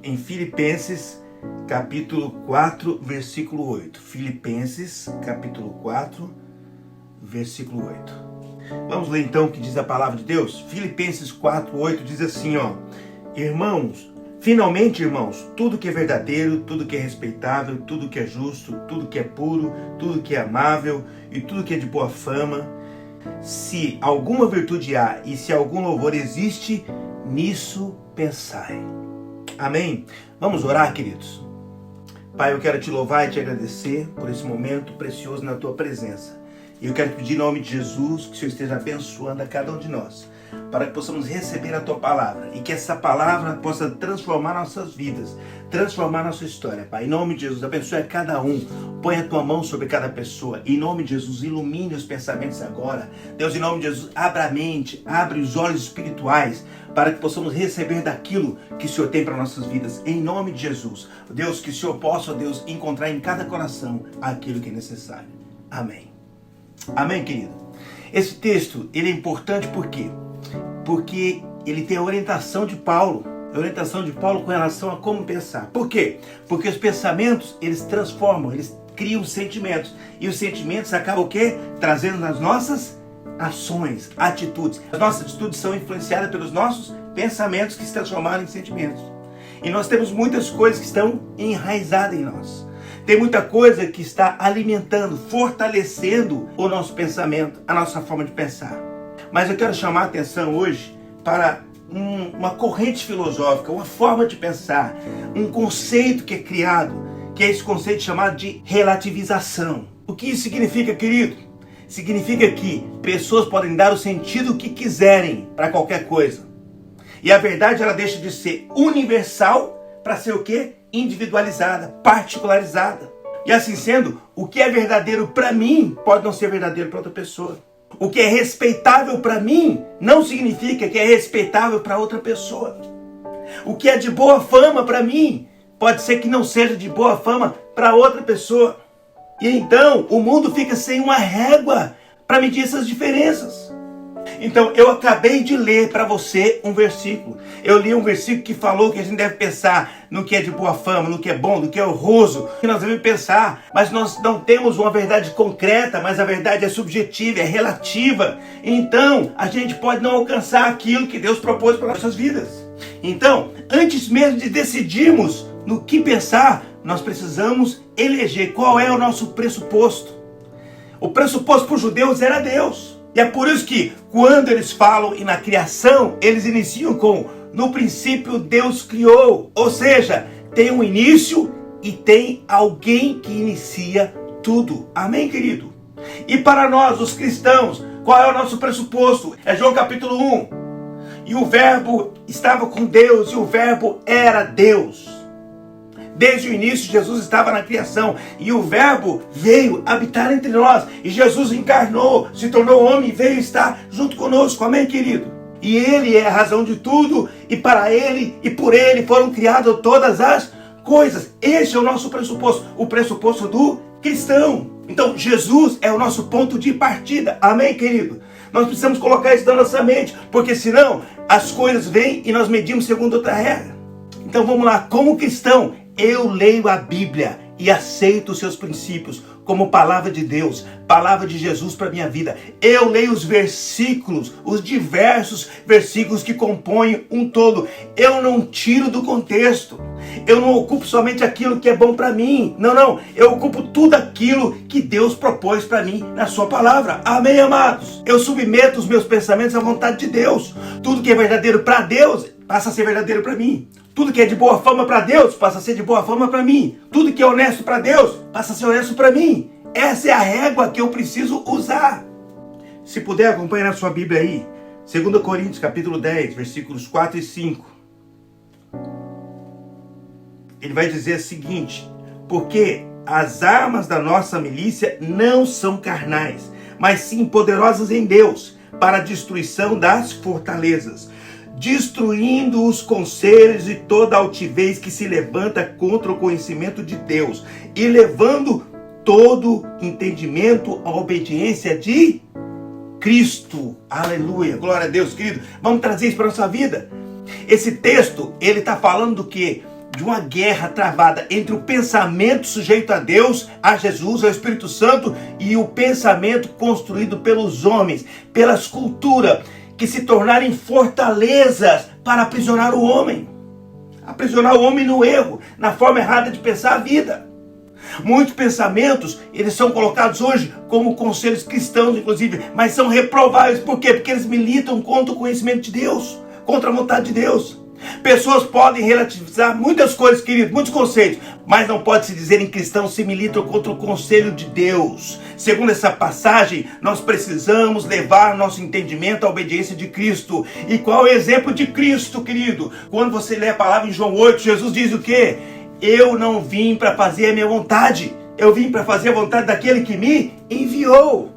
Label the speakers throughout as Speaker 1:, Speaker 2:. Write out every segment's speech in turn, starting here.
Speaker 1: Em Filipenses, capítulo 4, versículo 8. Filipenses, capítulo 4, versículo 8. Vamos ler então o que diz a palavra de Deus? Filipenses 4, 8 diz assim, Finalmente, irmãos, tudo que é verdadeiro, tudo que é respeitável, tudo que é justo, tudo que é puro, tudo que é amável e tudo que é de boa fama, se alguma virtude há e se algum louvor existe, nisso pensai. Amém? Vamos orar, queridos? Pai, eu quero te louvar e te agradecer por esse momento precioso na tua presença. E eu quero te pedir em nome de Jesus que o Senhor esteja abençoando a cada um de nós, para que possamos receber a tua palavra e que essa palavra possa transformar nossas vidas, transformar nossa história, Pai. Em nome de Jesus, abençoe a cada um, põe a tua mão sobre cada pessoa. Em nome de Jesus, ilumine os pensamentos agora. Deus, em nome de Jesus, abra a mente, abre os olhos espirituais, para que possamos receber daquilo que o Senhor tem para nossas vidas. Em nome de Jesus, Deus, que o Senhor possa, Deus, encontrar em cada coração aquilo que é necessário. Amém. Amém, querido? Esse texto, ele é importante por quê? Porque ele tem a orientação de Paulo com relação a como pensar. Por quê? Porque os pensamentos, eles transformam, eles criam sentimentos. E os sentimentos acabam o quê? Trazendo nas nossas ações, atitudes. As nossas atitudes são influenciadas pelos nossos pensamentos que se transformaram em sentimentos. E nós temos muitas coisas que estão enraizadas em nós. Tem muita coisa que está alimentando, fortalecendo o nosso pensamento, a nossa forma de pensar. Mas eu quero chamar a atenção hoje para uma corrente filosófica, uma forma de pensar, um conceito que é criado, que é esse conceito chamado de relativização. O que isso significa, querido? Significa que pessoas podem dar o sentido que quiserem para qualquer coisa. E a verdade, ela deixa de ser universal para ser o quê? Individualizada, particularizada. E assim sendo, o que é verdadeiro para mim pode não ser verdadeiro para outra pessoa. O que é respeitável para mim não significa que é respeitável para outra pessoa. O que é de boa fama para mim pode ser que não seja de boa fama para outra pessoa. E então o mundo fica sem uma régua para medir essas diferenças. Então eu acabei de ler para você um versículo. Eu li um versículo que falou que a gente deve pensar no que é de boa fama, no que é bom, no que é honroso, que nós devemos pensar. Mas nós não temos uma verdade concreta, mas a verdade é subjetiva, é relativa. Então a gente pode não alcançar aquilo que Deus propôs para nossas vidas. Então, antes mesmo de decidirmos no que pensar, nós precisamos eleger qual é o nosso pressuposto. O pressuposto para os judeus era Deus. E é por isso que, quando eles falam na criação, eles iniciam com: no princípio Deus criou. Ou seja, tem um início e tem alguém que inicia tudo. Amém, querido? E para nós, os cristãos, qual é o nosso pressuposto? É João capítulo 1. E o verbo estava com Deus e o verbo era Deus. Desde o início, Jesus estava na criação e o verbo veio habitar entre nós. E Jesus encarnou, se tornou homem e veio estar junto conosco. Amém, querido? E ele é a razão de tudo e para ele e por ele foram criadas todas as coisas. Este é o nosso pressuposto, o pressuposto do cristão. Então, Jesus é o nosso ponto de partida. Amém, querido? Nós precisamos colocar isso na nossa mente, porque senão as coisas vêm e nós medimos segundo outra regra. Então vamos lá, como cristão, eu leio a Bíblia e aceito os seus princípios como palavra de Deus, palavra de Jesus para a minha vida. Eu leio os versículos, os diversos versículos que compõem um todo. Eu não tiro do contexto. Eu não ocupo somente aquilo que é bom para mim. Não. Eu ocupo tudo aquilo que Deus propôs para mim na sua palavra. Amém, amados? Eu submeto os meus pensamentos à vontade de Deus. Tudo que é verdadeiro para Deus passa a ser verdadeiro para mim. Tudo que é de boa fama para Deus passa a ser de boa fama para mim. Tudo que é honesto para Deus passa a ser honesto para mim. Essa é a régua que eu preciso usar. Se puder, acompanhe na sua Bíblia aí. 2 Coríntios capítulo 10, versículos 4 e 5. Ele vai dizer o seguinte: porque as armas da nossa milícia não são carnais, mas sim poderosas em Deus, para a destruição das fortalezas, destruindo os conselhos e toda altivez que se levanta contra o conhecimento de Deus, e levando todo entendimento à obediência de Cristo. Aleluia, glória a Deus, querido. Vamos trazer isso para a nossa vida. Esse texto, ele está falando do quê? de uma guerra travada entre o pensamento sujeito a Deus, a Jesus, ao Espírito Santo, e o pensamento construído pelos homens, pelas culturas, que se tornarem fortalezas para aprisionar o homem. Aprisionar o homem no erro, na forma errada de pensar a vida. Muitos pensamentos, eles são colocados hoje como conselhos cristãos, inclusive, mas são reprováveis. Por quê? Porque eles militam contra o conhecimento de Deus, contra a vontade de Deus. Pessoas podem relativizar muitas coisas, queridos, muitos conceitos, mas não pode se dizer em cristãos se militam contra o conselho de Deus. Segundo essa passagem, nós precisamos levar nosso entendimento à obediência de Cristo. E qual é o exemplo de Cristo, querido? Quando você lê a palavra em João 8, Jesus diz o quê? Eu não vim para fazer a minha vontade, eu vim para fazer a vontade daquele que me enviou.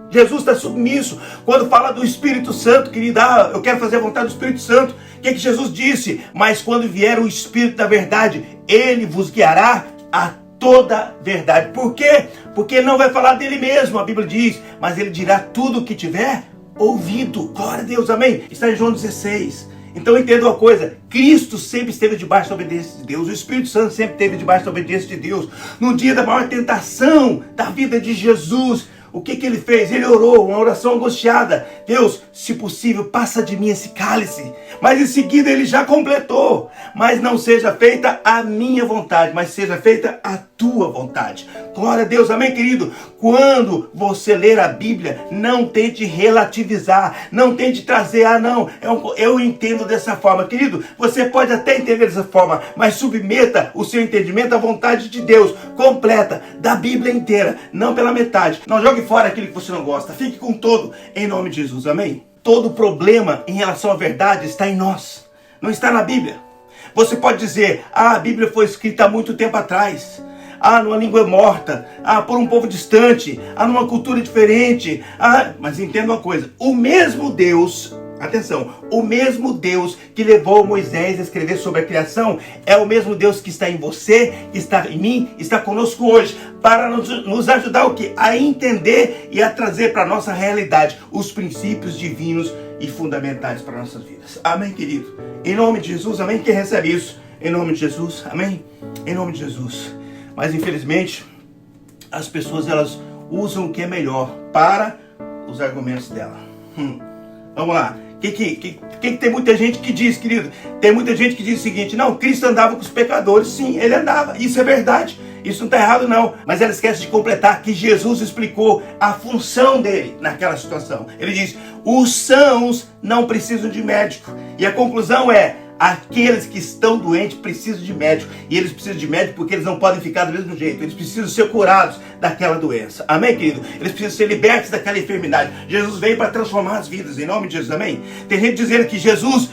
Speaker 1: Jesus está submisso. Quando fala do Espírito Santo, querido, eu quero fazer a vontade do Espírito Santo. O que Jesus disse? Mas quando vier o Espírito da verdade, ele vos guiará a toda verdade. Por quê? Porque ele não vai falar dele mesmo, a Bíblia diz, mas ele dirá tudo o que tiver ouvido. Glória a Deus, amém? Está em João 16. Então entenda uma coisa, Cristo sempre esteve debaixo da obediência de Deus, o Espírito Santo sempre esteve debaixo da obediência de Deus. No dia da maior tentação da vida de Jesus, o que ele fez? Ele orou, uma oração angustiada. Deus, se possível, passa de mim esse cálice. Mas em seguida ele já completou. Mas não seja feita a minha vontade, mas seja feita a tua vontade. Glória a Deus, amém, querido? Quando você ler a Bíblia, não tente relativizar, não tente trazer, não, eu entendo dessa forma. Querido, você pode até entender dessa forma, mas submeta o seu entendimento à vontade de Deus, completa, da Bíblia inteira, não pela metade. Não jogue fora aquilo que você não gosta, fique com todo, em nome de Jesus, amém? Todo problema em relação à verdade está em nós, não está na Bíblia. Você pode dizer, a Bíblia foi escrita há muito tempo atrás, numa língua morta, por um povo distante, numa cultura diferente, mas entenda uma coisa, o mesmo Deus, atenção, o mesmo Deus que levou Moisés a escrever sobre a criação, é o mesmo Deus que está em você, que está em mim, está conosco hoje, para nos ajudar o quê? A entender e a trazer para a nossa realidade os princípios divinos e fundamentais para nossas vidas. Amém, querido? Em nome de Jesus, amém? Quem recebe isso? Em nome de Jesus, amém? Em nome de Jesus. Mas infelizmente, as pessoas elas usam o que é melhor para os argumentos dela. Vamos lá. Que tem muita gente que diz, querido? Tem muita gente que diz o seguinte, não, Cristo andava com os pecadores. Sim, ele andava, isso é verdade. Isso não está errado não, mas ela esquece de completar que Jesus explicou a função dele naquela situação. Ele diz, os sãos não precisam de médico. E a conclusão é, aqueles que estão doentes precisam de médico. E eles precisam de médico porque eles não podem ficar do mesmo jeito. Eles precisam ser curados daquela doença. Amém, querido? Eles precisam ser libertos daquela enfermidade. Jesus veio para transformar as vidas. Em nome de Jesus, amém? Tem gente dizendo que Jesus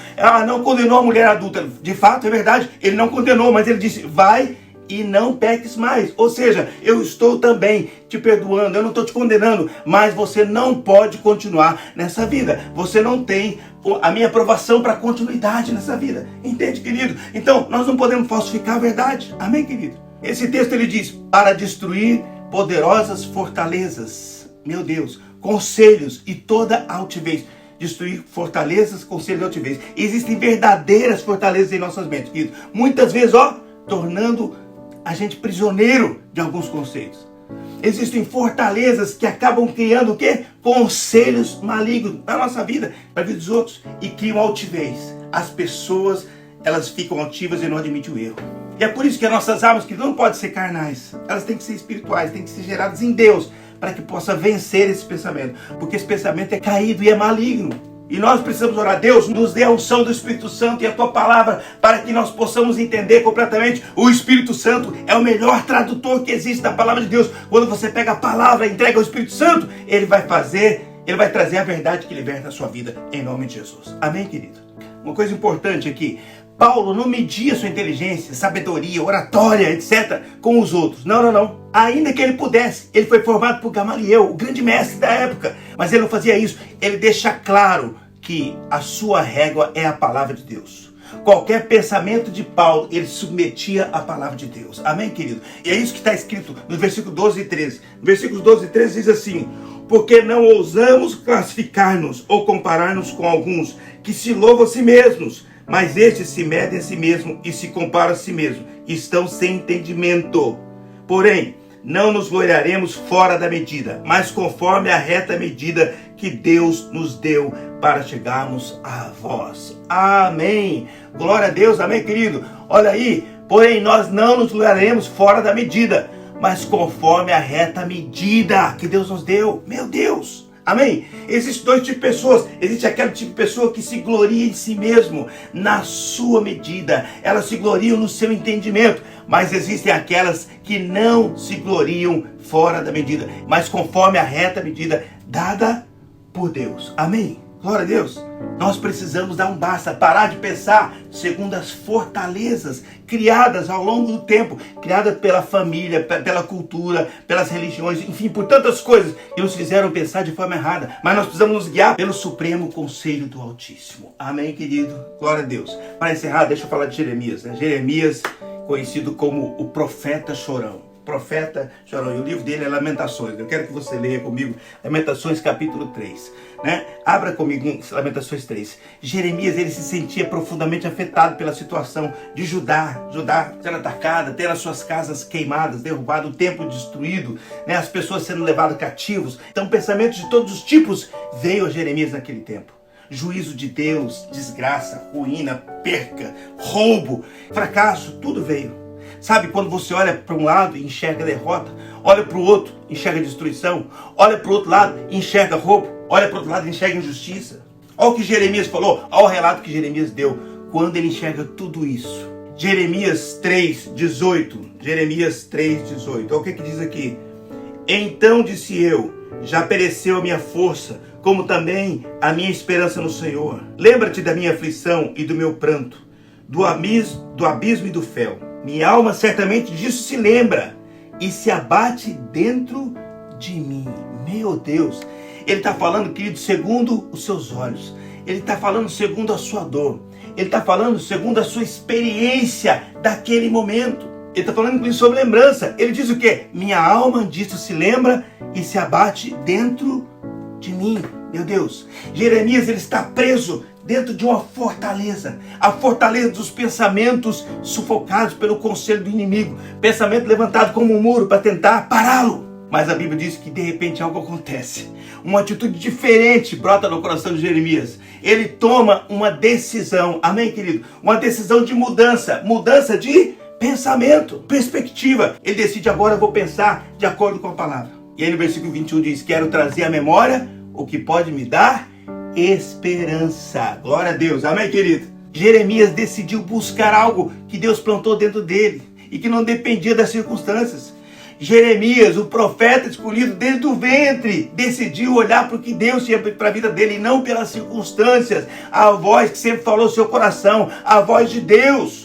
Speaker 1: não condenou a mulher adulta. De fato, é verdade. Ele não condenou, mas ele disse, vai e não peques mais. Ou seja, eu estou também te perdoando, eu não estou te condenando, mas você não pode continuar nessa vida. Você não tem a minha aprovação para continuidade nessa vida. Entende, querido? Então, nós não podemos falsificar a verdade. Amém, querido? Esse texto ele diz, para destruir poderosas fortalezas. Meu Deus, conselhos e toda altivez. Destruir fortalezas, conselhos e altivez. Existem verdadeiras fortalezas em nossas mentes, querido. Muitas vezes, tornando a gente prisioneiro de alguns conceitos. Existem fortalezas que acabam criando o quê? Conselhos malignos na nossa vida, na vida dos outros, e criam altivez. As pessoas, elas ficam altivas e não admitem o erro. E é por isso que as nossas almas, que não podem ser carnais, elas têm que ser espirituais, têm que ser geradas em Deus, para que possa vencer esse pensamento. Porque esse pensamento é caído e é maligno. E nós precisamos orar, Deus, nos dê a unção do Espírito Santo e a Tua palavra, para que nós possamos entender completamente. O Espírito Santo é o melhor tradutor que existe da palavra de Deus. Quando você pega a palavra e entrega ao Espírito Santo, Ele vai trazer a verdade que liberta a sua vida, em nome de Jesus. Amém, querido? Uma coisa importante aqui, Paulo não media sua inteligência, sabedoria, oratória, etc. com os outros. Não. Ainda que ele pudesse, ele foi formado por Gamaliel, o grande mestre da época. Mas ele não fazia isso. Ele deixa claro que a sua régua é a palavra de Deus. Qualquer pensamento de Paulo, ele submetia à palavra de Deus. Amém, querido? E é isso que está escrito no versículo 12 e 13. No versículo 12 e 13 diz assim, porque não ousamos classificar-nos ou comparar-nos com alguns que se louvam a si mesmos, Mas estes se medem a si mesmo e se comparam a si mesmo. Estão sem entendimento. Porém, não nos gloriaremos fora da medida, mas conforme a reta medida que Deus nos deu para chegarmos a vós. Amém. Glória a Deus. Amém, querido. Olha aí. Porém, nós não nos gloriaremos fora da medida, mas conforme a reta medida que Deus nos deu. Meu Deus. Amém? Existem dois tipos de pessoas. Existe aquele tipo de pessoa que se gloria em si mesmo, na sua medida. Elas se gloriam no seu entendimento. Mas existem aquelas que não se gloriam fora da medida, mas conforme a reta medida dada por Deus. Amém? Glória a Deus. Nós precisamos dar um basta, parar de pensar segundo as fortalezas criadas ao longo do tempo, criadas pela família, pela cultura, pelas religiões, enfim, por tantas coisas que nos fizeram pensar de forma errada. Mas nós precisamos nos guiar pelo supremo conselho do Altíssimo. Amém, querido? Glória a Deus. Para encerrar, deixa eu falar de Jeremias. Jeremias, conhecido como o profeta chorão. Profeta chorão. E o livro dele é Lamentações. Eu quero que você leia comigo Lamentações capítulo 3. Abra comigo em Lamentações 3. Jeremias, ele se sentia profundamente afetado pela situação de Judá sendo atacada, tendo as suas casas queimadas, derrubado, o templo destruído, as pessoas sendo levadas cativos. Então pensamentos de todos os tipos veio a Jeremias naquele tempo. Juízo de Deus, desgraça, ruína, perca, roubo, fracasso, tudo veio. Sabe, quando você olha para um lado e enxerga derrota, olha para o outro e enxerga destruição, olha para o outro lado e enxerga roubo, olha para o outro lado e enxerga injustiça. Olha o que Jeremias falou, olha o relato que Jeremias deu, quando ele enxerga tudo isso. Jeremias 3:18, Jeremias 3:18, olha o que diz aqui. Então disse eu, já pereceu a minha força, como também a minha esperança no Senhor. Lembra-te da minha aflição e do meu pranto, do abismo e do fel. Minha alma certamente disso se lembra e se abate dentro de mim. Meu Deus, ele está falando, querido, segundo os seus olhos. Ele está falando segundo a sua dor. Ele está falando segundo a sua experiência daquele momento. Ele está falando inclusive sobre lembrança. Ele diz o quê? Minha alma disso se lembra e se abate dentro de mim. Meu Deus, Jeremias, ele está preso dentro de uma fortaleza, a fortaleza dos pensamentos sufocados pelo conselho do inimigo, pensamento levantado como um muro para tentar pará-lo. Mas a Bíblia diz que de repente algo acontece, uma atitude diferente brota no coração de Jeremias. Ele toma uma decisão, amém, querido? Uma decisão de mudança de pensamento, perspectiva. Ele decide, agora eu vou pensar de acordo com a palavra. E aí no versículo 21 diz, quero trazer à memória o que pode me dar esperança. Glória a Deus. Amém, querido? Jeremias decidiu buscar algo que Deus plantou dentro dele e que não dependia das circunstâncias. Jeremias, o profeta escolhido desde o ventre, decidiu olhar para o que Deus tinha para a vida dele e não pelas circunstâncias. A voz que sempre falou no seu coração, a voz de Deus.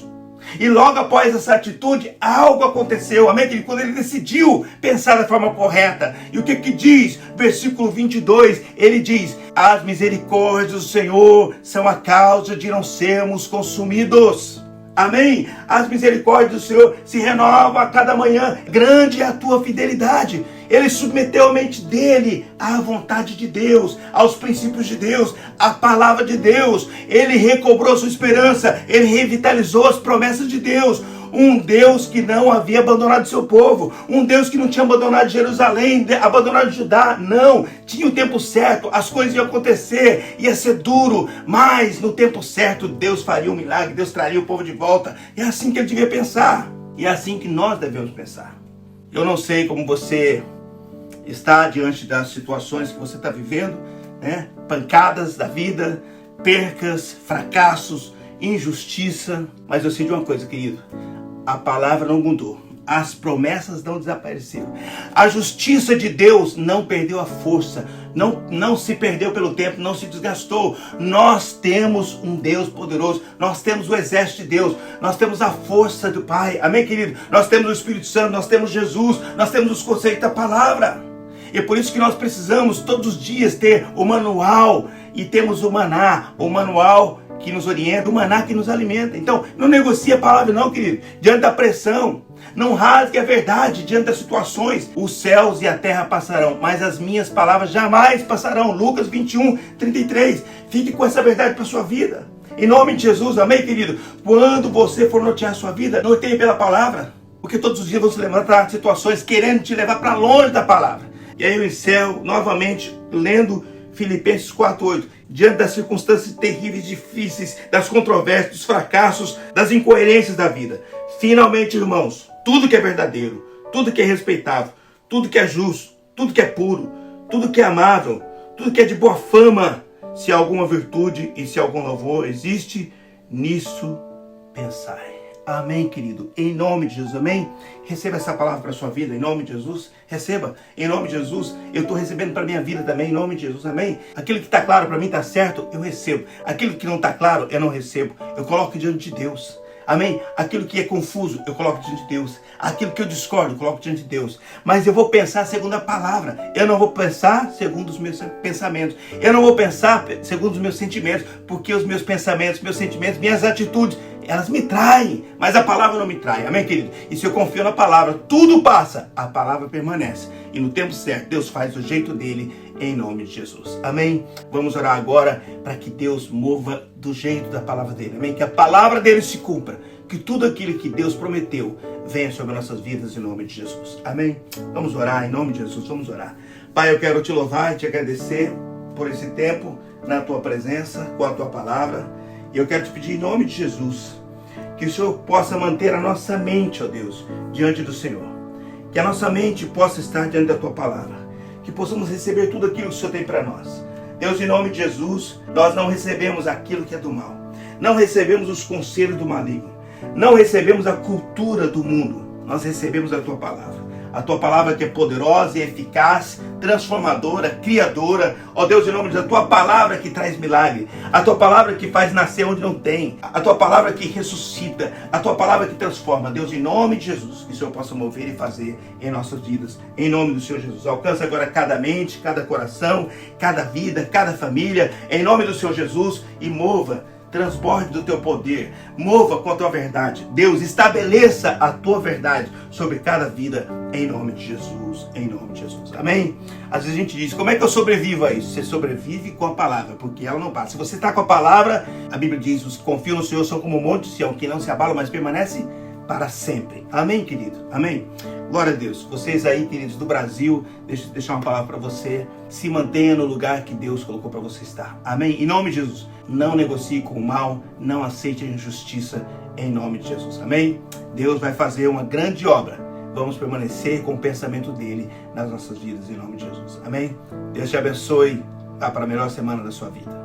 Speaker 1: E logo após essa atitude, algo aconteceu, amém, querido? Quando ele decidiu pensar da forma correta. E o que diz? Versículo 22, ele diz, as misericórdias do Senhor são a causa de não sermos consumidos. Amém? As misericórdias do Senhor se renovam a cada manhã. Grande é a tua fidelidade. Ele submeteu a mente dele à vontade de Deus, aos princípios de Deus, à palavra de Deus. Ele recobrou sua esperança, ele revitalizou as promessas de Deus. Um Deus que não havia abandonado seu povo, um Deus que não tinha abandonado Jerusalém, abandonado Judá, não, tinha o tempo certo, as coisas iam acontecer, ia ser duro, mas no tempo certo Deus faria um milagre, Deus traria o povo de volta. É assim que ele devia pensar, e é assim que nós devemos pensar. Eu não sei como você está diante das situações que você está vivendo, pancadas da vida, percas, fracassos, injustiça, mas eu sei de uma coisa, querido, a palavra não mudou, as promessas não desapareceram, a justiça de Deus não perdeu a força, não se perdeu pelo tempo, não se desgastou. Nós temos um Deus poderoso, nós temos o exército de Deus, nós temos a força do Pai, amém, querido? Nós temos o Espírito Santo, nós temos Jesus, nós temos os conceitos da palavra. E é por isso que nós precisamos todos os dias ter o manual, e temos o maná, o manual que nos orienta, o maná que nos alimenta. Então, não negocie a palavra não, querido, diante da pressão. Não rasgue a verdade diante das situações. Os céus e a terra passarão, mas as minhas palavras jamais passarão. Lucas 21:33. Fique com essa verdade para a sua vida. Em nome de Jesus, amém, querido? Quando você for nortear a sua vida, norteie pela palavra. Porque todos os dias vão se levantar situações querendo te levar para longe da palavra. E aí eu encerro novamente lendo Filipenses 4:8. Diante das circunstâncias terríveis, difíceis, das controvérsias, dos fracassos, das incoerências da vida. Finalmente, irmãos, tudo que é verdadeiro, tudo que é respeitável, tudo que é justo, tudo que é puro, tudo que é amável, tudo que é de boa fama, se alguma virtude e se algum louvor existe, nisso pensai. Amém, querido? Em nome de Jesus, amém? Receba essa palavra para a sua vida, em nome de Jesus. Receba, em nome de Jesus. Eu estou recebendo para a minha vida também, em nome de Jesus, amém? Aquilo que está claro para mim está certo, eu recebo. Aquilo que não está claro, eu não recebo. Eu coloco diante de Deus. Amém? Aquilo que é confuso, eu coloco diante de Deus. Aquilo que eu discordo, eu coloco diante de Deus. Mas eu vou pensar segundo a palavra. Eu não vou pensar segundo os meus pensamentos. Eu não vou pensar segundo os meus sentimentos. Porque os meus pensamentos, meus sentimentos, minhas atitudes, elas me traem. Mas a palavra não me trai. Amém, querido? E se eu confio na palavra, tudo passa. A palavra permanece. E no tempo certo, Deus faz do jeito dele, em nome de Jesus. Amém? Vamos orar agora para que Deus mova do jeito da palavra dele. Amém? Que a palavra dele se cumpra. Que tudo aquilo que Deus prometeu venha sobre nossas vidas, em nome de Jesus. Amém? Vamos orar, em nome de Jesus. Vamos orar. Pai, eu quero te louvar e te agradecer por esse tempo na tua presença, com a tua palavra. E eu quero te pedir, em nome de Jesus, que o Senhor possa manter a nossa mente, ó Deus, diante do Senhor. Que a nossa mente possa estar diante da tua palavra. Que possamos receber tudo aquilo que o Senhor tem para nós. Deus, em nome de Jesus, nós não recebemos aquilo que é do mal. Não recebemos os conselhos do maligno. Não recebemos a cultura do mundo. Nós recebemos a tua palavra. A tua palavra que é poderosa e eficaz, transformadora, criadora. Ó Deus, em nome da tua palavra que traz milagre. A tua palavra que faz nascer onde não tem. A tua palavra que ressuscita. A tua palavra que transforma. Deus, em nome de Jesus, que o Senhor possa mover e fazer em nossas vidas. Em nome do Senhor Jesus. Alcança agora cada mente, cada coração, cada vida, cada família. Em nome do Senhor Jesus. E mova. Transborde do teu poder, mova com a tua verdade. Deus, estabeleça a tua verdade sobre cada vida, em nome de Jesus, em nome de Jesus. Amém? Às vezes a gente diz, como é que eu sobrevivo a isso? Você sobrevive com a palavra, porque ela não passa. Se você está com a palavra, a Bíblia diz, os que confiam no Senhor são como o monte de Sião, que não se abala, mas permanece para sempre. Amém, querido? Amém? Glória a Deus. Vocês aí, queridos do Brasil, deixa eu deixar uma palavra para você. Se mantenha no lugar que Deus colocou para você estar. Amém? Em nome de Jesus. Não negocie com o mal. Não aceite a injustiça. Em nome de Jesus. Amém? Deus vai fazer uma grande obra. Vamos permanecer com o pensamento dele nas nossas vidas. Em nome de Jesus. Amém? Deus te abençoe. Vá para a melhor semana da sua vida.